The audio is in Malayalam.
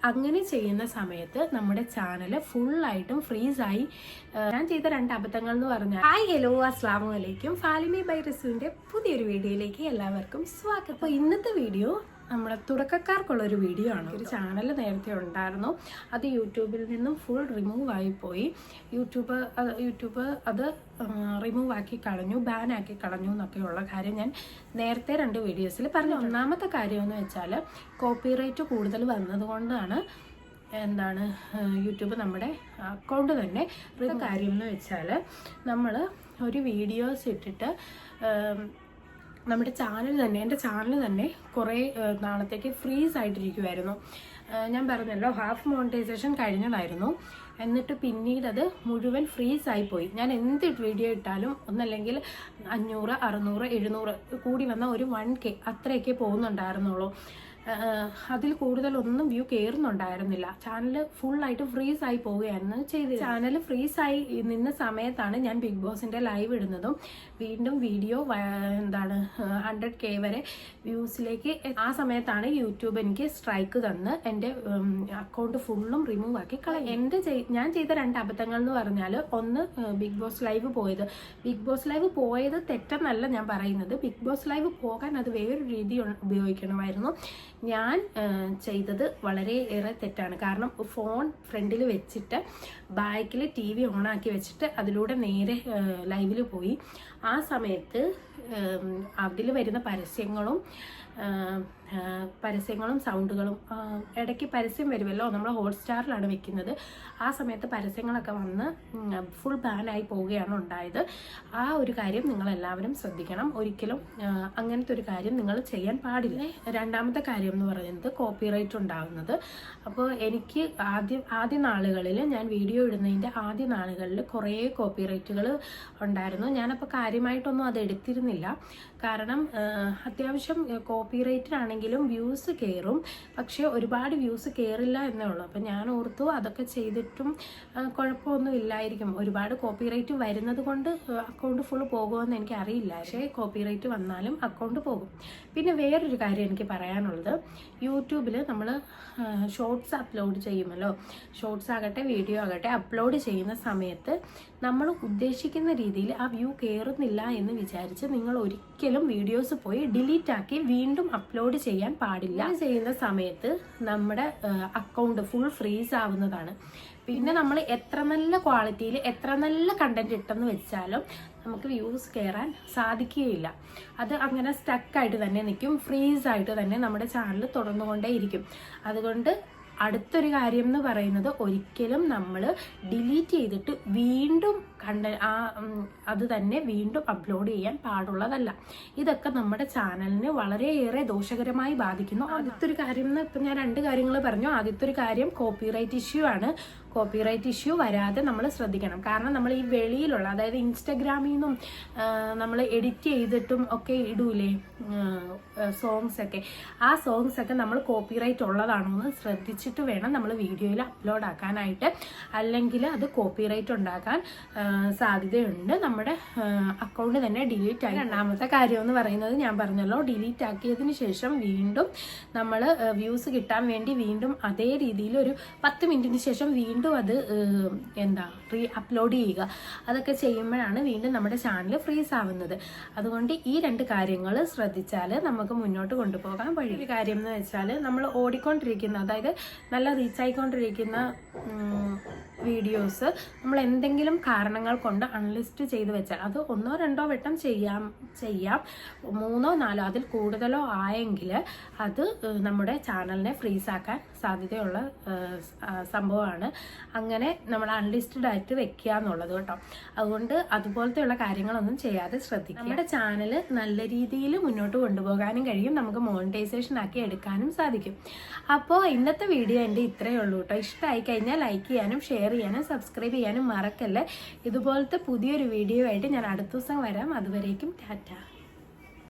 അങ്ങനെ ചെയ്യുന്ന സമയത്ത് നമ്മുടെ ചാനൽ ഫുള്ളായിട്ടും ഫ്രീസായി. ഞാൻ ചെയ്ത 2 അബദ്ധങ്ങൾ എന്ന് പറഞ്ഞാൽ ഹായ് ഹലോ അസ്സലാമു അലൈക്കും. ഫാലിമി ബൈ റിസുവിൻ്റെ പുതിയൊരു വീഡിയോയിലേക്ക് എല്ലാവർക്കും സ്വാഗതം. അപ്പോൾ ഇന്നത്തെ വീഡിയോ നമ്മുടെ തുടക്കക്കാർക്കുള്ളൊരു വീഡിയോ ആണ്. ഒരു ചാനൽ നേരത്തെ ഉണ്ടായിരുന്നു, അത് യൂട്യൂബിൽ നിന്നും ഫുൾ റിമൂവ് ആയിപ്പോയി. യൂട്യൂബ് അത് റിമൂവ് ആക്കി കളഞ്ഞു, ബാൻ ആക്കി കളഞ്ഞു എന്നൊക്കെയുള്ള കാര്യം ഞാൻ നേരത്തെ 2 വീഡിയോസിൽ പറഞ്ഞു. ഒന്നാമത്തെ കാര്യം എന്ന് വെച്ചാൽ കോപ്പിറൈറ്റ് കൂടുതൽ വന്നതുകൊണ്ടാണ് യൂട്യൂബ് നമ്മുടെ അക്കൗണ്ട് തന്നെ കാര്യം എന്ന് വെച്ചാൽ നമ്മൾ ഒരു വീഡിയോസ് ഇട്ടിട്ട് നമ്മുടെ ചാനൽ തന്നെ, എൻ്റെ ചാനൽ തന്നെ കുറേ നാളത്തേക്ക് ഫ്രീസ് ആയിട്ടിരിക്കുമായിരുന്നു. ഞാൻ പറഞ്ഞല്ലോ, ഹാഫ് മോണിറ്റൈസേഷൻ കഴിഞ്ഞതായിരുന്നു. എന്നിട്ട് പിന്നീട് അത് മുഴുവൻ ഫ്രീസ് ആയിപ്പോയി. ഞാൻ എന്ത് വീഡിയോ ഇട്ടാലും ഒന്നല്ലെങ്കിൽ 500, 600, 700 കൂടി വന്ന ഒരു 1K അത്രയൊക്കെ പോകുന്നുണ്ടായിരുന്നുള്ളൂ. അതിൽ കൂടുതലൊന്നും വ്യൂ കയറുന്നുണ്ടായിരുന്നില്ല. ചാനൽ ഫുള്ളായിട്ട് ഫ്രീസ് ആയി പോവുകയായിരുന്നു ചെയ്തത്. ചാനൽ ഫ്രീസ് ആയി നിന്ന സമയത്താണ് ഞാൻ ബിഗ് ബോസിന്റെ ലൈവ് ഇടുന്നതും വീണ്ടും വീഡിയോ 100K വരെ വ്യൂസിലേക്ക്. ആ സമയത്താണ് യൂട്യൂബ് എനിക്ക് സ്ട്രൈക്ക് തന്ന് എൻ്റെ അക്കൗണ്ട് ഫുള്ളും റിമൂവ് ആക്കി കളയും. ഞാൻ ചെയ്ത 2 അബദ്ധങ്ങൾ എന്ന് പറഞ്ഞാൽ, ഒന്ന് ബിഗ് ബോസ് ലൈവ് പോയത്. ബിഗ് ബോസ് ലൈവ് പോയത് തെറ്റെന്നല്ല ഞാൻ പറയുന്നത്. ബിഗ് ബോസ് ലൈവ് പോകാൻ അത് വേറൊരു രീതി ഉപയോഗിക്കണമായിരുന്നു. ഞാൻ ചെയ്തത് വളരെയേറെ തെറ്റാണ്. കാരണം ഫോൺ ഫ്രണ്ടിൽ വെച്ചിട്ട് ബാക്കിൽ TV ഓണാക്കി വെച്ചിട്ട് അതിലൂടെ നേരെ ലൈവിൽ പോയി. ആ സമയത്ത് അതിൽ വരുന്ന പരസ്യങ്ങളും സൗണ്ടുകളും, ഇടയ്ക്ക് പരസ്യം വരുമല്ലോ, നമ്മൾ ഹോട്ട്സ്റ്റാറിലാണ് വെക്കുന്നത്. ആ സമയത്ത് പരസ്യങ്ങളൊക്കെ വന്ന് ഫുൾ ബാനായി പോവുകയാണ് ഉണ്ടായത്. ആ ഒരു കാര്യം നിങ്ങളെല്ലാവരും ശ്രദ്ധിക്കണം. ഒരിക്കലും അങ്ങനത്തെ ഒരു കാര്യം നിങ്ങൾ ചെയ്യാൻ പാടില്ല. രണ്ടാമത്തെ കാര്യം എന്ന് പറയുന്നത് കോപ്പിറൈറ്റ് ഉണ്ടാകുന്നത്. അപ്പോൾ എനിക്ക് ആദ്യ നാളുകളിൽ, ഞാൻ വീഡിയോ ഇടുന്നതിൻ്റെ ആദ്യ നാളുകളിൽ കുറേ കോപ്പിറൈറ്റുകൾ ഉണ്ടായിരുന്നു. ഞാനപ്പോൾ കാര്യമായിട്ടൊന്നും അത് എടുത്തിരുന്നില്ല. കാരണം അത്യാവശ്യം കോപ്പിറൈറ്റിനാണെങ്കിലും വ്യൂസ് കയറും, പക്ഷേ ഒരുപാട് വ്യൂസ് കയറില്ല എന്നേ ഉള്ളൂ. അപ്പം ഞാൻ ഓർത്തു അതൊക്കെ ചെയ്തിട്ടും കുഴപ്പമൊന്നും ഇല്ലായിരിക്കും. ഒരുപാട് കോപ്പിറൈറ്റ് വരുന്നത് കൊണ്ട് അക്കൗണ്ട് ഫുൾ പോകുമെന്ന് എനിക്ക് അറിയില്ല. പക്ഷേ കോപ്പിറൈറ്റ് വന്നാലും അക്കൗണ്ട് പോകും. പിന്നെ വേറൊരു കാര്യം എനിക്ക് പറയാനുള്ളത്, യൂട്യൂബിൽ നമ്മൾ ഷോർട്സ് അപ്ലോഡ് ചെയ്യുമല്ലോ, ഷോർട്സ് ആകട്ടെ വീഡിയോ ആകട്ടെ അപ്ലോഡ് ചെയ്യുന്ന സമയത്ത് നമ്മൾ ഉദ്ദേശിക്കുന്ന രീതിയിൽ ആ വ്യൂ കയറുന്നില്ല എന്ന് വിചാരിച്ച് നിങ്ങൾ ഒരിക്കലും വീഡിയോസ് പോയി ഡിലീറ്റ് ആക്കി വീണ്ടും അപ്ലോഡ് ചെയ്യാൻ പാടില്ല. ചെയ്യുന്ന സമയത്ത് നമ്മുടെ അക്കൗണ്ട് ഫുൾ ഫ്രീസ് ആവുന്നതാണ്. പിന്നെ നമ്മൾ എത്ര നല്ല ക്വാളിറ്റിയിൽ എത്ര നല്ല കണ്ടന്റ് ഇട്ടെന്ന് വെച്ചാലും നമുക്ക് വ്യൂസ് കയറാൻ സാധിക്കുകയില്ല. അത് അങ്ങനെ സ്റ്റക്കായിട്ട് തന്നെ നിൽക്കും, ഫ്രീസ് ആയിട്ട് തന്നെ നമ്മുടെ ചാനൽ തുടർന്നുകൊണ്ടേയിരിക്കും. അതുകൊണ്ട് അടുത്തൊരു കാര്യം എന്ന് പറയുന്നത്, ഒരിക്കലും നമ്മൾ ഡിലീറ്റ് ചെയ്തിട്ട് വീണ്ടും അത് തന്നെ വീണ്ടും അപ്ലോഡ് ചെയ്യാൻ പാടുള്ളതല്ല. ഇതൊക്കെ നമ്മുടെ ചാനലിന് വളരെയേറെ ദോഷകരമായി ബാധിക്കുന്നു. ആദ്യത്തെ ഒരു കാര്യം എന്ന് ഇപ്പം ഞാൻ 2 കാര്യങ്ങൾ പറഞ്ഞു. ആദ്യത്തെ ഒരു കാര്യം കോപ്പിറൈറ്റ് ഇഷ്യൂ ആണ്. കോപ്പിറൈറ്റ് ഇഷ്യൂ വരാതെ നമ്മൾ ശ്രദ്ധിക്കണം. കാരണം നമ്മൾ ഈ വെളിയിലുള്ള, അതായത് ഇൻസ്റ്റഗ്രാമിൽ നിന്നും നമ്മൾ എഡിറ്റ് ചെയ്തിട്ടും ഒക്കെ ഇടൂലേ സോങ്സ് ഒക്കെ, ആ സോങ്സ് ഒക്കെ നമ്മൾ കോപ്പിറൈറ്റ് ഉള്ളതാണോ എന്ന് ശ്രദ്ധിച്ചിട്ട് വേണം നമ്മൾ വീഡിയോയിൽ അപ്ലോഡ് ആക്കാനായിട്ട്. അല്ലെങ്കിൽ അത് കോപ്പിറൈറ്റ് ഉണ്ടാക്കാൻ സാധ്യതയുണ്ട്. നമ്മുടെ അക്കൗണ്ട് തന്നെ ഡിലീറ്റ് ആയി. രണ്ടാമത്തെ കാര്യം എന്ന് പറയുന്നത്, ഞാൻ പറഞ്ഞല്ലോ, ഡിലീറ്റ് ആക്കിയതിന് ശേഷം വീണ്ടും നമ്മൾ വ്യൂസ് കിട്ടാൻ വേണ്ടി വീണ്ടും അതേ രീതിയിൽ ഒരു 10 മിനിറ്റിന് ശേഷം വീണ്ടും അത് റീ അപ്ലോഡ് ചെയ്യുക. അതൊക്കെ ചെയ്യുമ്പോഴാണ് വീണ്ടും നമ്മുടെ ചാനൽ ഫ്രീസ് ആവുന്നത്. അതുകൊണ്ട് ഈ 2 കാര്യങ്ങൾ ശ്രദ്ധിച്ചാൽ നമുക്ക് മുന്നോട്ട് കൊണ്ടുപോകാൻ വഴി. ഒരു കാര്യം എന്ന് വെച്ചാൽ, നമ്മൾ ഓടിക്കൊണ്ടിരിക്കുന്ന, അതായത് നല്ല റീച്ചായിക്കൊണ്ടിരിക്കുന്ന വീഡിയോസ് നമ്മൾ എന്തെങ്കിലും കാരണങ്ങൾ കൊണ്ട് അൺലിസ്റ്റ് ചെയ്ത് വെച്ചാൽ, അത് 1 or 2 വട്ടം ചെയ്യാം, 3 or 4 അതിൽ കൂടുതലോ ആയെങ്കിൽ അത് നമ്മുടെ ചാനലിനെ ഫ്രീസ് ആക്കാൻ സാധ്യതയുള്ള സംഭവമാണ്. അങ്ങനെ നമ്മൾ അൺലിസ്റ്റഡ് ആയിട്ട് വെക്കുക എന്നുള്ളത് കേട്ടോ. അതുകൊണ്ട് അതുപോലത്തെയുള്ള കാര്യങ്ങളൊന്നും ചെയ്യാതെ ശ്രദ്ധിക്കുക. നമ്മുടെ ചാനൽ നല്ല രീതിയിൽ മുന്നോട്ട് കൊണ്ടുപോകാനും കഴിയും, നമുക്ക് മോണിറ്റൈസേഷൻ ആക്കി എടുക്കാനും സാധിക്കും. അപ്പോൾ ഇന്നത്തെ വീഡിയോ എൻ്റെ ഇത്രയേ ഉള്ളൂ കേട്ടോ. ഇഷ്ടമായി കഴിഞ്ഞാൽ ലൈക്ക് ചെയ്യാനും ഷെയർ ചെയ്യാനും സബ്സ്ക്രൈബ് ചെയ്യാനും മറക്കല്ലേ. ഇതുപോലത്തെ പുതിയൊരു വീഡിയോ ആയിട്ട് ഞാൻ അടുത്ത ദിവസം വരാം. അതുവരേക്കും ടാറ്റ.